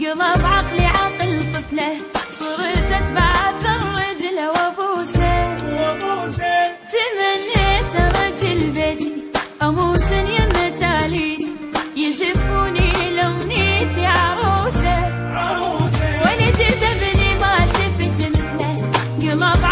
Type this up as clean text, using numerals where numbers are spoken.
قلب عقلي عقل طفله، صرت اتبع اثر رجله وابوسه. تمنيت رجل بيتي اموت يم تاليت، يزفوني لونيتي عروسه. ولجد ابني ما شفت مثله، قلب